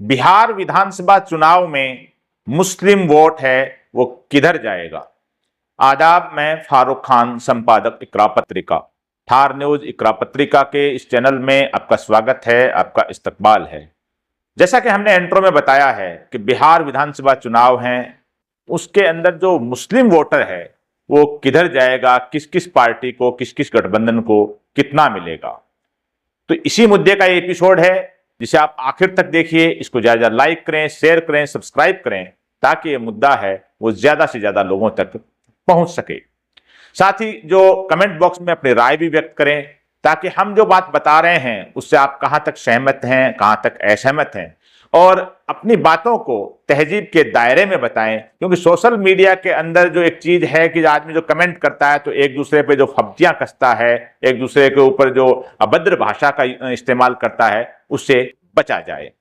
बिहार विधानसभा चुनाव में मुस्लिम वोट है वो किधर जाएगा। आदाब, मैं फारूक खान, संपादक इकरा पत्रिका, थार न्यूज इकरा पत्रिका के इस चैनल में आपका स्वागत है, आपका इस्तकबाल है। जैसा कि हमने इंट्रो में बताया है कि बिहार विधानसभा चुनाव हैं, उसके अंदर जो मुस्लिम वोटर है वो किधर जाएगा, किस किस पार्टी को, किस किस गठबंधन को कितना मिलेगा। तो इसी मुद्दे का ये एपिसोड है जिसे आप आखिर तक देखिए। इसको ज्यादा लाइक करें, शेयर करें, सब्सक्राइब करें ताकि ये मुद्दा है वो ज्यादा से ज्यादा लोगों तक पहुंच सके। साथ ही जो कमेंट बॉक्स में अपनी राय भी व्यक्त करें ताकि हम जो बात बता रहे हैं उससे आप कहां तक सहमत हैं, कहां तक असहमत हैं, और अपनी बातों को तहजीब के दायरे में बताएं। क्योंकि सोशल मीडिया के अंदर जो एक चीज है कि आदमी जो कमेंट करता है तो एक दूसरे पे जो फब्तियां कसता है, एक दूसरे के ऊपर जो अभद्र भाषा का इस्तेमाल करता है, उससे बचा जाए।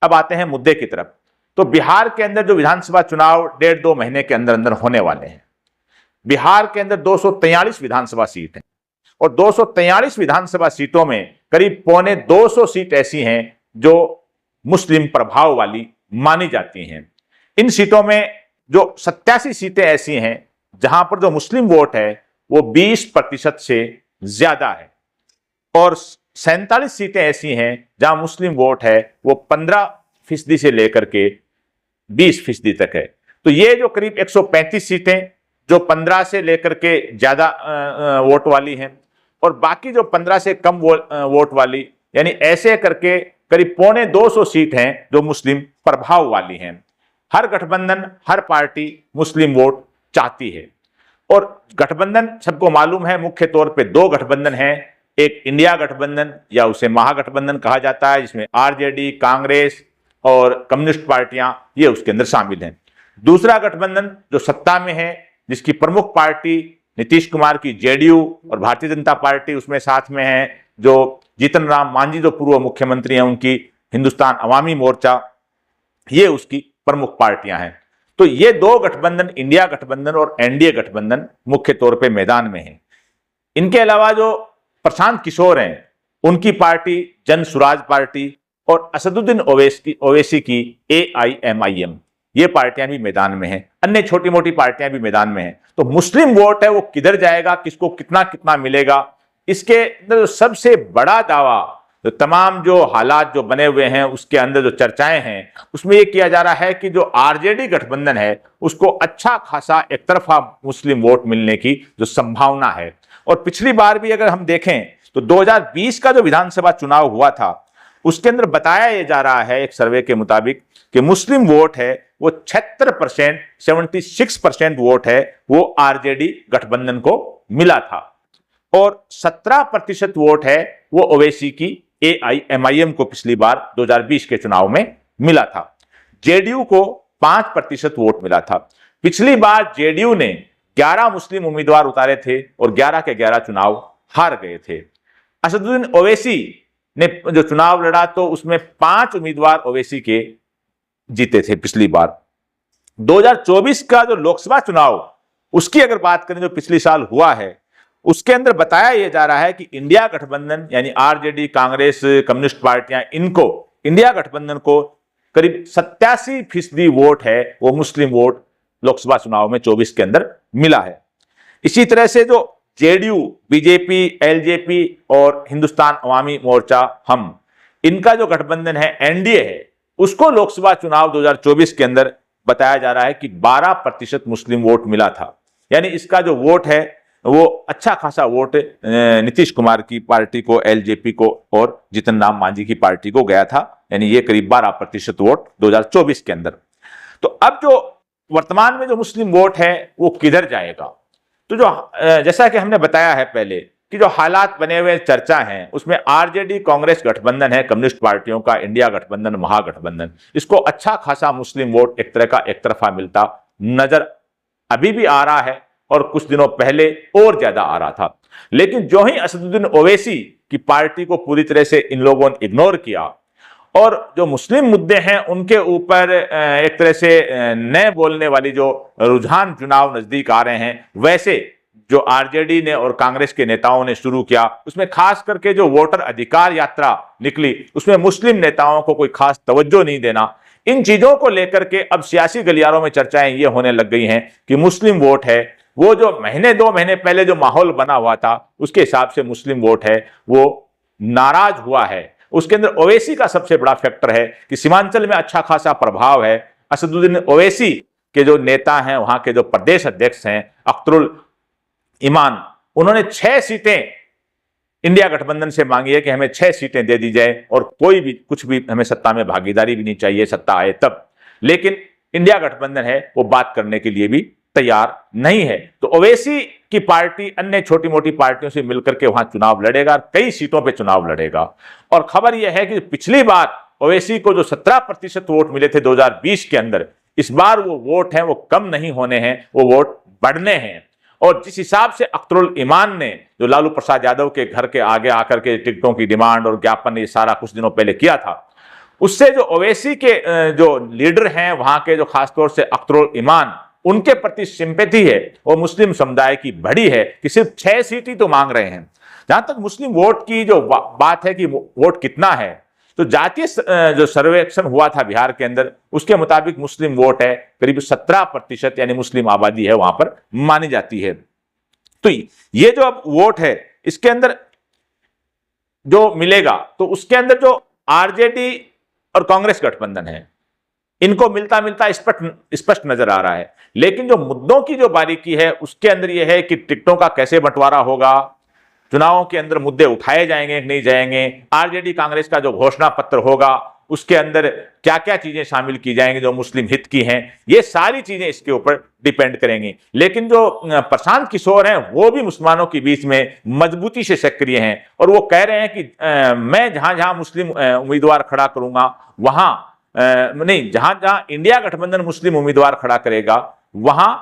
अब आते हैं मुद्दे की तरफ। तो बिहार के अंदर जो विधानसभा चुनाव 1.5-2 महीने के अंदर अंदर होने वाले हैं। बिहार के अंदर 243 विधानसभा सीट हैं और 243 विधानसभा सीटों में करीब 250 सीट ऐसी हैं जो मुस्लिम प्रभाव वाली मानी जाती हैं। इन सीटों में जो 87 सीटें ऐसी हैं जहां पर जो मुस्लिम वोट है वो 20% से ज्यादा है, और 47 सीटें ऐसी हैं जहां मुस्लिम वोट है वो 15% से लेकर के 20% तक है। तो ये जो करीब 135 सीटें जो 15 से लेकर के ज्यादा वोट वाली हैं, और बाकी जो 15 से कम वोट वाली, यानी ऐसे करके करीब 250 सीट हैं जो मुस्लिम प्रभाव वाली हैं। हर गठबंधन, हर पार्टी मुस्लिम वोट चाहती है, और गठबंधन सबको मालूम है मुख्य तौर पे 2 गठबंधन हैं। एक इंडिया गठबंधन या उसे महागठबंधन कहा जाता है, जिसमें आरजेडी, कांग्रेस और कम्युनिस्ट पार्टियां ये उसके अंदर शामिल हैं। दूसरा गठबंधन जो सत्ता में है, जिसकी प्रमुख पार्टी नीतीश कुमार की जेडीयू और भारतीय जनता पार्टी उसमें साथ में है, जो जीतन राम मांझी जो पूर्व मुख्यमंत्री हैं उनकी हिंदुस्तान अवामी मोर्चा, ये उसकी प्रमुख पार्टियां हैं। तो ये 2 गठबंधन, इंडिया गठबंधन और एनडीए गठबंधन, मुख्य तौर पे मैदान में हैं। इनके अलावा जो प्रशांत किशोर हैं उनकी पार्टी जन सुराज पार्टी और असदुद्दीन ओवैसी की AIMIM, ये पार्टियां भी मैदान में हैं। अन्य छोटी मोटी पार्टियां भी मैदान में हैं। तो मुस्लिम वोट है वो किधर जाएगा, किसको कितना कितना मिलेगा, इसके अंदर जो सबसे बड़ा दावा, जो तमाम जो हालात जो बने हुए हैं उसके अंदर जो चर्चाएं हैं, उसमें यह किया जा रहा है कि जो आरजेडी गठबंधन है उसको अच्छा खासा एक तरफा मुस्लिम वोट मिलने की जो संभावना है। और पिछली बार भी अगर हम देखें तो 2020 का जो विधानसभा चुनाव हुआ था उसके अंदर बताया यह जा रहा है एक सर्वे के मुताबिक कि मुस्लिम वोट है वो 76%, 76% वोट है वो आरजेडी गठबंधन को मिला था, और 17% वोट है वो ओवैसी की AIMIM को पिछली बार 2020 के चुनाव में मिला था। जेडीयू को 5% वोट मिला था। पिछली बार जेडीयू ने 11 मुस्लिम उम्मीदवार उतारे थे और 11 के 11 चुनाव हार गए थे। असदुद्दीन ओवैसी ने जो चुनाव लड़ा तो उसमें 5 उम्मीदवार ओवैसी के जीते थे पिछली बार। 2024 का जो लोकसभा चुनाव उसकी अगर बात करें जो पिछले साल हुआ है, उसके अंदर बताया यह जा रहा है कि इंडिया गठबंधन यानी आरजेडी, कांग्रेस, कम्युनिस्ट पार्टियां, इनको, इंडिया गठबंधन को करीब 87% वोट है वो मुस्लिम वोट लोकसभा चुनाव में 24 के अंदर मिला है। इसी तरह से जो जेडीयू, बीजेपी, एलजेपी और हिंदुस्तान अवामी मोर्चा, हम, इनका जो गठबंधन है एनडीए है, उसको लोकसभा चुनाव 2024 के अंदर बताया जा रहा है कि 12% मुस्लिम वोट मिला था। यानी इसका जो वोट है वो अच्छा खासा वोट नीतीश कुमार की पार्टी को, एलजेपी को और जीतन राम मांझी की पार्टी को गया था। यानी ये करीब 12% वोट 2024 के अंदर। तो अब जो वर्तमान में जो मुस्लिम वोट है वो किधर जाएगा, तो जो जैसा कि हमने बताया है पहले कि जो हालात बने हुए चर्चा हैं उसमें आरजेडी कांग्रेस गठबंधन है, कम्युनिस्ट पार्टियों का, इंडिया गठबंधन, महागठबंधन, इसको अच्छा खासा मुस्लिम वोट एक तरह का एक तरफा मिलता नजर अभी भी आ रहा है, और कुछ दिनों पहले और ज्यादा आ रहा था। लेकिन जो ही असदुद्दीन ओवैसी की पार्टी को पूरी तरह से इन लोगों ने इग्नोर किया और जो मुस्लिम मुद्दे हैं उनके ऊपर एक तरह से नए बोलने वाली जो रुझान चुनाव नजदीक आ रहे हैं, वैसे जो आरजेडी ने और कांग्रेस के नेताओं ने शुरू किया, उसमें खास करके जो वोटर अधिकार यात्रा निकली, उसमें मुस्लिम नेताओं को कोई खास तवज्जो नहीं देना, इन चीजों को लेकर के अब सियासी गलियारों में चर्चाएं ये होने लग गई हैं कि मुस्लिम वोट है वो जो महीने 2 महीने पहले जो माहौल बना हुआ था उसके हिसाब से मुस्लिम वोट है वो नाराज हुआ है। उसके अंदर ओवैसी का सबसे बड़ा फैक्टर है कि सीमांचल में अच्छा खासा प्रभाव है। असदुद्दीन ओवैसी के जो नेता हैं, वहां के जो प्रदेश अध्यक्ष हैं अख्तरुल ईमान, उन्होंने 6 सीटें इंडिया गठबंधन से मांगी है कि हमें 6 सीटें दे दी जाए और कोई भी कुछ भी हमें सत्ता में भागीदारी भी नहीं चाहिए, सत्ता आए तब। लेकिन इंडिया गठबंधन है वो बात करने के लिए भी तैयार नहीं है। तो ओवैसी की पार्टी अन्य छोटी मोटी पार्टियों से मिलकर के वहां चुनाव लड़ेगा, कई सीटों पे चुनाव लड़ेगा। और खबर यह है कि पिछली बार ओवैसी को जो 17% वोट मिले थे 2020 के अंदर, इस बार वो वोट हैं वो कम नहीं होने हैं, वो वोट बढ़ने हैं। और जिस हिसाब से अख्तरुल ईमान ने जो लालू प्रसाद यादव के घर के आगे आकर के टिकटों की डिमांड और ज्ञापन ये सारा कुछ दिनों पहले किया था, उससे जो ओवैसी के जो लीडर हैं वहां के, जो खासतौर से अख्तरुल ईमान, उनके प्रति सिंपैथी है वो मुस्लिम समुदाय की बड़ी है कि सिर्फ 6 सीट ही तो मांग रहे हैं। जहां तक मुस्लिम वोट की जो बात है कि वोट कितना है, तो जातीय जो सर्वेक्षण हुआ था बिहार के अंदर, उसके मुताबिक मुस्लिम वोट है करीब 17%, यानी मुस्लिम आबादी है वहां पर मानी जाती है। तो ये जो अब वोट है इसके अंदर जो मिलेगा, तो उसके अंदर जो आरजेडी और कांग्रेस गठबंधन है इनको मिलता मिलता स्पष्ट नजर आ रहा है। लेकिन जो मुद्दों की जो बारीकी है उसके अंदर यह है कि टिकटों का कैसे बंटवारा होगा, चुनावों के अंदर मुद्दे उठाए जाएंगे कि नहीं जाएंगे, आरजेडी कांग्रेस का जो घोषणा पत्र होगा उसके अंदर क्या क्या चीजें शामिल की जाएंगी जो मुस्लिम हित की हैं, ये सारी चीजें इसके ऊपर डिपेंड करेंगी। लेकिन जो प्रशांत किशोर हैं वो भी मुसलमानों के बीच में मजबूती से सक्रिय हैं और वो कह रहे हैं कि मैं जहां जहां मुस्लिम उम्मीदवार खड़ा करूंगा वहां नहीं, जहां जहां इंडिया गठबंधन मुस्लिम उम्मीदवार खड़ा करेगा वहां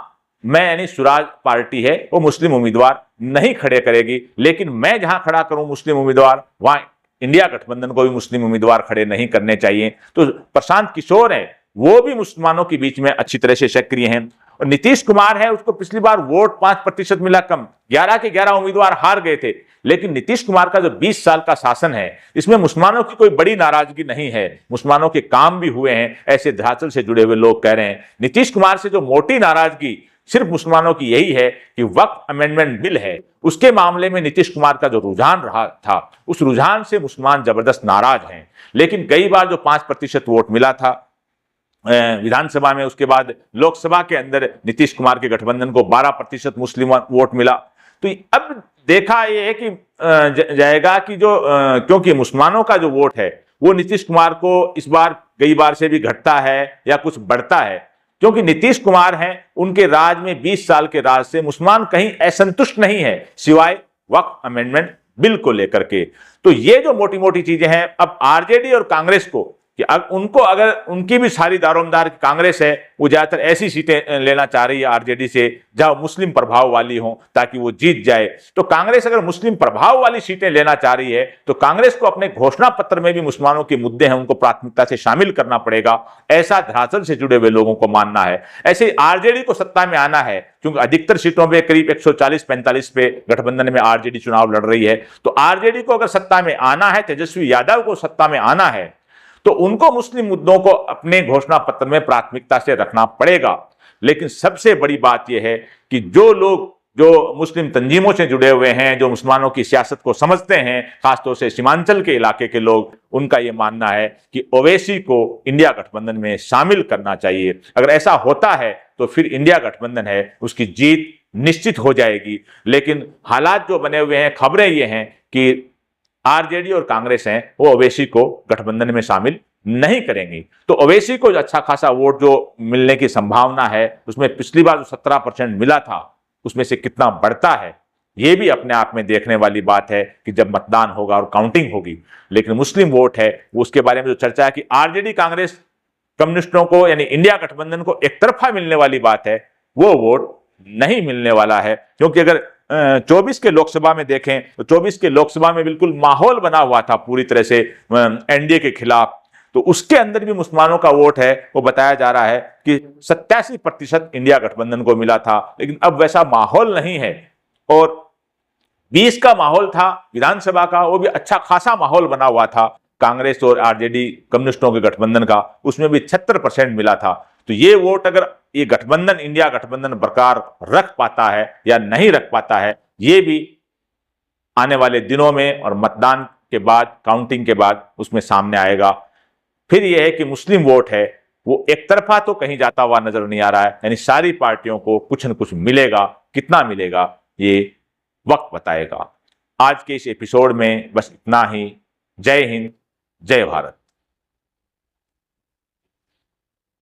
मैं, यानी स्वराज पार्टी है वो मुस्लिम उम्मीदवार नहीं खड़े करेगी, लेकिन मैं जहां खड़ा करूं मुस्लिम उम्मीदवार वहां इंडिया गठबंधन को भी मुस्लिम उम्मीदवार खड़े नहीं करने चाहिए। तो प्रशांत किशोर है वो भी मुसलमानों के बीच में अच्छी तरह से सक्रिय हैं। और नीतीश कुमार है उसको पिछली बार वोट 5% मिला कम, 11 के 11 उम्मीदवार हार गए थे। लेकिन नीतीश कुमार का जो 20 साल का शासन है इसमें मुसलमानों की कोई बड़ी नाराजगी नहीं है, मुसलमानों के काम भी हुए हैं, ऐसे धरातल से जुड़े हुए लोग कह रहे हैं। नीतीश कुमार से जो मोटी नाराजगी सिर्फ मुसलमानों की यही है कि वक्फ अमेंडमेंट बिल है, उसके मामले में नीतीश कुमार का जो रुझान रहा था उस रुझान से मुसलमान जबरदस्त नाराज हैं। लेकिन कई बार जो 5% वोट मिला था विधानसभा में, उसके बाद लोकसभा के अंदर नीतीश कुमार के गठबंधन को 12% मुस्लिम वोट मिला। तो अब देखा यह है कि जाएगा कि जो क्योंकि मुसलमानों का जो वोट है वो नीतीश कुमार को इस बार कई बार से भी घटता है या कुछ बढ़ता है, क्योंकि नीतीश कुमार हैं उनके राज में 20 साल के राज से मुसलमान कहीं असंतुष्ट नहीं है सिवाय वक्फ अमेंडमेंट बिल को लेकर के। तो ये जो मोटी मोटी चीजें हैं, अब आरजेडी और कांग्रेस को कि उनको अगर उनकी भी सारी दारोमदार कांग्रेस है वो ज्यादातर ऐसी सीटें लेना चाह रही है आरजेडी से जहां मुस्लिम प्रभाव वाली हो ताकि वो जीत जाए। तो कांग्रेस अगर मुस्लिम प्रभाव वाली सीटें लेना चाह रही है तो कांग्रेस को अपने घोषणा पत्र में भी मुसलमानों के मुद्दे हैं उनको प्राथमिकता से शामिल करना पड़ेगा, ऐसा धरातल से जुड़े हुए लोगों को मानना है। ऐसे आरजेडी को सत्ता में आना है क्योंकि अधिकतर सीटों पे करीब 140-45 पे गठबंधन में आरजेडी चुनाव लड़ रही है। तो आरजेडी को अगर सत्ता में आना है, तेजस्वी यादव को सत्ता में आना है, तो उनको मुस्लिम मुद्दों को अपने घोषणा पत्र में प्राथमिकता से रखना पड़ेगा। लेकिन सबसे बड़ी बात यह है कि जो लोग जो मुस्लिम तंजीमों से जुड़े हुए हैं, जो मुसलमानों की सियासत को समझते हैं, खासतौर से सीमांचल के इलाके के लोग, उनका यह मानना है कि ओवैसी को इंडिया गठबंधन में शामिल करना चाहिए। अगर ऐसा होता है तो फिर इंडिया गठबंधन है उसकी जीत निश्चित हो जाएगी। लेकिन हालात जो बने हुए हैं, खबरें ये हैं कि आरजेडी और कांग्रेस हैं वो ओवैसी को गठबंधन में शामिल नहीं करेंगी। तो ओवैसी को अच्छा खासा वोट जो मिलने की संभावना है, उसमें पिछली बार जो 17% मिला था उसमें से कितना बढ़ता है ये भी अपने आप में देखने वाली बात है कि जब मतदान होगा और काउंटिंग होगी। लेकिन मुस्लिम वोट है उसके बारे में जो चर्चा है कि आरजेडी कांग्रेस कम्युनिस्टों को यानी इंडिया गठबंधन को एक तरफा मिलने वाली बात है, वो वोट नहीं मिलने वाला है। क्योंकि अगर 24 के लोकसभा में देखें तो 24 के लोकसभा में बिल्कुल माहौल बना हुआ था पूरी तरह से एनडीए के खिलाफ, तो उसके अंदर भी मुसलमानों का वोट है वो बताया जा रहा है कि 87% इंडिया गठबंधन को मिला था। लेकिन अब वैसा माहौल नहीं है और 20 का माहौल था विधानसभा का, वो भी अच्छा खासा माहौल बना हुआ था कांग्रेस और आरजेडी कम्युनिस्टों के गठबंधन का, उसमें भी 76% मिला था। तो ये वोट अगर ये गठबंधन, इंडिया गठबंधन बरकरार रख पाता है या नहीं रख पाता है, ये भी आने वाले दिनों में और मतदान के बाद, काउंटिंग के बाद उसमें सामने आएगा। फिर यह है कि मुस्लिम वोट है वो एक तरफा तो कहीं जाता हुआ नजर नहीं आ रहा है, यानी सारी पार्टियों को कुछ न कुछ मिलेगा, कितना मिलेगा ये वक्त बताएगा। आज के इस एपिसोड में बस इतना ही। जय हिंद, जय भारत।